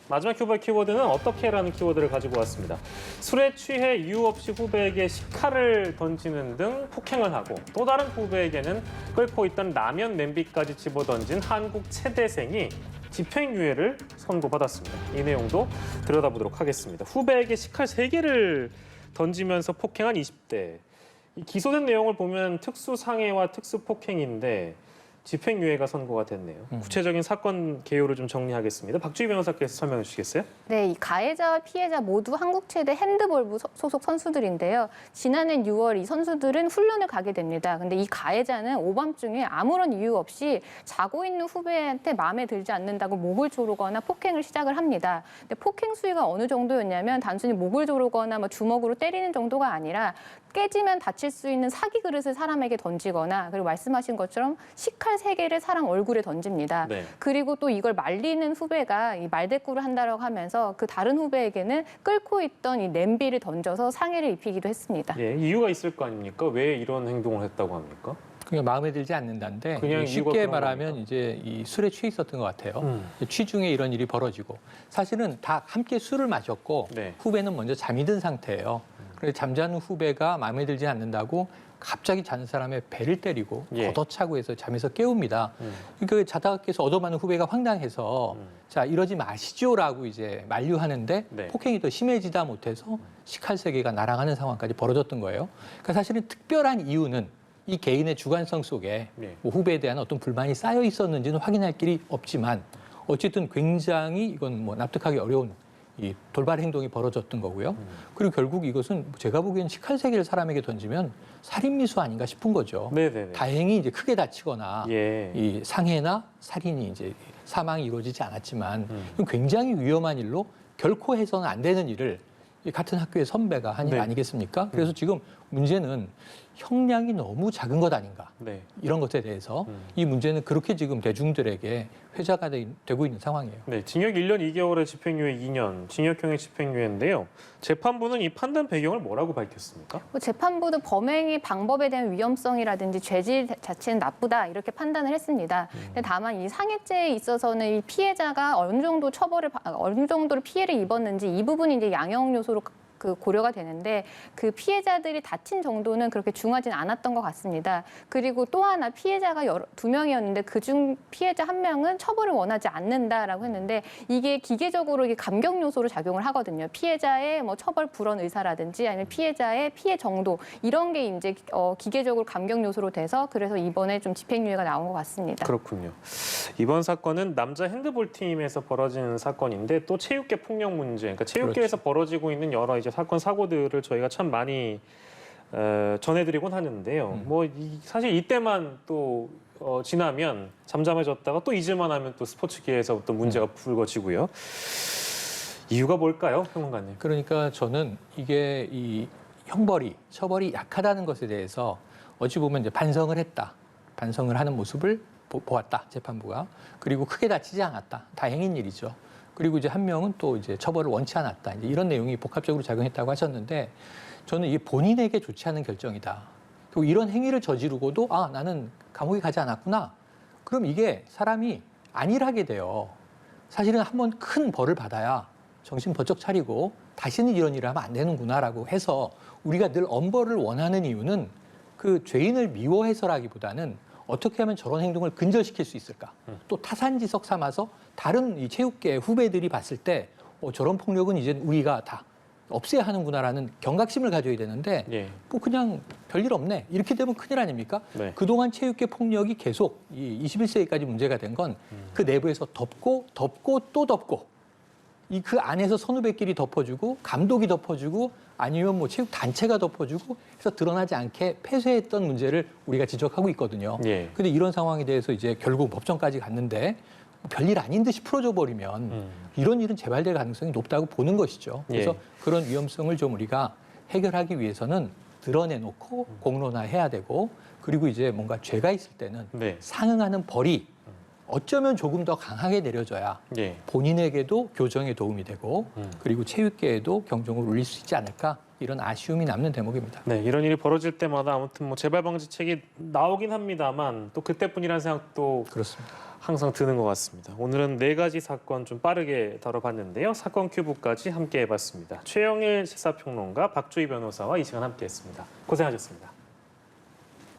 마지막 휴버 키워드는 어떻게라는 키워드를 가지고 왔습니다. 술에 취해 이유 없이 후배에게 식칼을 던지는 등 폭행을 하고 또 다른 후배에게는 끓고 있던 라면 냄비까지 집어던진 한국 체대생이 집행유예를 선고받았습니다. 이 내용도 들여다보도록 하겠습니다. 후배에게 식칼 3개를 던지면서 폭행한 20대. 이 기소된 내용을 보면 특수상해와 특수폭행인데 집행유예가 선고가 됐네요. 구체적인 사건 개요를 좀 정리하겠습니다. 박주희 변호사께서 설명해 주시겠어요? 네, 이 가해자와 피해자 모두 한국체대 핸드볼부 소속 선수들인데요. 지난해 6월 이 선수들은 훈련을 가게 됩니다. 근데 이 가해자는 오밤중에 아무런 이유 없이 자고 있는 후배한테 마음에 들지 않는다고 목을 조르거나 폭행을 시작을 합니다. 근데 폭행 수위가 어느 정도였냐면 단순히 목을 조르거나 뭐 주먹으로 때리는 정도가 아니라 깨지면 다칠 수 있는 사기 그릇을 사람에게 던지거나 그리고 말씀하신 것처럼 식칼 3개를 사람 얼굴에 던집니다. 네. 그리고 또 이걸 말리는 후배가 이 말대꾸를 한다고 하면서 그 다른 후배에게는 끓고 있던 이 냄비를 던져서 상해를 입히기도 했습니다. 예, 이유가 있을 거 아닙니까? 왜 이런 행동을 했다고 합니까? 그냥 마음에 들지 않는다는데 그냥 쉽게 말하면 이제 이 술에 취해 있었던 것 같아요. 취중에 이런 일이 벌어지고 사실은 다 함께 술을 마셨고 네. 후배는 먼저 잠이 든 상태예요. 그래서 잠자는 후배가 마음에 들지 않는다고 갑자기 자는 사람의 배를 때리고 예. 걷어차고 해서 잠에서 깨웁니다. 그러니까 자다가 깨서 얻어맞는 후배가 황당해서 자 이러지 마시죠라고 이제 만류하는데 네. 폭행이 더 심해지다 못해서 식칼 3개가 날아가는 상황까지 벌어졌던 거예요. 그러니까 사실은 특별한 이유는 이 개인의 주관성 속에 네. 뭐 후배에 대한 어떤 불만이 쌓여 있었는지는 확인할 길이 없지만 어쨌든 굉장히 이건 뭐 납득하기 어려운 이 돌발 행동이 벌어졌던 거고요. 그리고 결국 이것은 제가 보기엔 식칼 3개를 사람에게 던지면 살인미수 아닌가 싶은 거죠. 네네네. 다행히 이제 크게 다치거나 예. 이 상해나 살인이 이제 사망이 이루어지지 않았지만 이건 굉장히 위험한 일로 결코 해서는 안 되는 일을 이 같은 학교의 선배가 한 일 네. 아니겠습니까? 그래서 지금 문제는 형량이 너무 작은 것 아닌가. 네. 이런 것에 대해서 이 문제는 그렇게 지금 대중들에게 회자가 되고 있는 상황이에요. 네, 징역 1년 2개월에 집행유예 2년, 징역형의 집행유예인데요. 재판부는 이 판단 배경을 뭐라고 밝혔습니까? 재판부도 범행의 방법에 대한 위험성이라든지 죄질 자체는 나쁘다 이렇게 판단을 했습니다. 근데 다만 이 상해죄에 있어서는 이 피해자가 어느 정도로 피해를 입었는지 이 부분이 이제 양형 요소로 고려가 되는데 그 피해자들이 다친 정도는 그렇게 중하진 않았던 것 같습니다. 그리고 또 하나 피해자가 2명이었는데 그중 피해자 1명은 처벌을 원하지 않는다라고 했는데 이게 기계적으로 이게 감경 요소로 작용을 하거든요. 피해자의 뭐 처벌 불원 의사라든지 아니면 피해자의 피해 정도 이런 게 이제 기계적으로 감경 요소로 돼서 그래서 이번에 좀 집행유예가 나온 것 같습니다. 그렇군요. 이번 사건은 남자 핸드볼 팀에서 벌어진 사건인데 또 체육계 폭력 문제, 그러니까 체육계에서 벌어지고 있는 여러 이제 사건 사고들을 저희가 참 많이 전해드리곤 하는데요. 사실 이때만 또 지나면 잠잠해졌다가 또 잊을만 하면 또 스포츠계에서 또 문제가 불거지고요. 이유가 뭘까요, 평론가님? 그러니까 저는 이게 이 형벌이 처벌이 약하다는 것에 대해서 어찌 보면 이제 반성을 했다. 반성을 하는 모습을 보았다, 재판부가. 그리고 크게 다치지 않았다. 다행인 일이죠. 그리고 이제 1명은 또 이제 처벌을 원치 않았다. 이제 이런 내용이 복합적으로 작용했다고 하셨는데 저는 이게 본인에게 좋지 않은 결정이다. 그리고 이런 행위를 저지르고도 아, 나는 감옥에 가지 않았구나. 그럼 이게 사람이 안일하게 돼요. 사실은 한번 큰 벌을 받아야 정신 번쩍 차리고 다시는 이런 일을 하면 안 되는구나라고 해서 우리가 늘 엄벌을 원하는 이유는 그 죄인을 미워해서라기보다는 어떻게 하면 저런 행동을 근절시킬 수 있을까? 또 타산지석 삼아서 다른 이 체육계 후배들이 봤을 때 저런 폭력은 이제 우리가 다 없애야 하는구나라는 경각심을 가져야 되는데 예. 뭐 그냥 별일 없네. 이렇게 되면 큰일 아닙니까? 네. 그동안 체육계 폭력이 계속 이 21세기까지 문제가 된 건 그 내부에서 덮고 또 덮고 이 그 안에서 선후배끼리 덮어주고 감독이 덮어주고 아니면 뭐 체육 단체가 덮어주고 해서 드러나지 않게 폐쇄했던 문제를 우리가 지적하고 있거든요. 예. 근데 이런 상황에 대해서 이제 결국 법정까지 갔는데 별일 아닌 듯이 풀어져 버리면 이런 일은 재발될 가능성이 높다고 보는 것이죠. 그래서 예. 그런 위험성을 좀 우리가 해결하기 위해서는 드러내놓고 공론화해야 되고 그리고 이제 뭔가 죄가 있을 때는 네. 상응하는 벌이 어쩌면 조금 더 강하게 내려져야 예. 본인에게도 교정에 도움이 되고 그리고 체육계에도 경종을 울릴 수 있지 않을까 이런 아쉬움이 남는 대목입니다. 네, 이런 일이 벌어질 때마다 아무튼 뭐 재발 방지책이 나오긴 합니다만 또 그때뿐이라는 생각도 그렇습니다. 항상 드는 것 같습니다. 오늘은 4가지 사건 좀 빠르게 다뤄봤는데요. 사건 큐브까지 함께 해봤습니다. 최영일 시사평론가, 박주희 변호사와 이 시간 함께했습니다. 고생하셨습니다.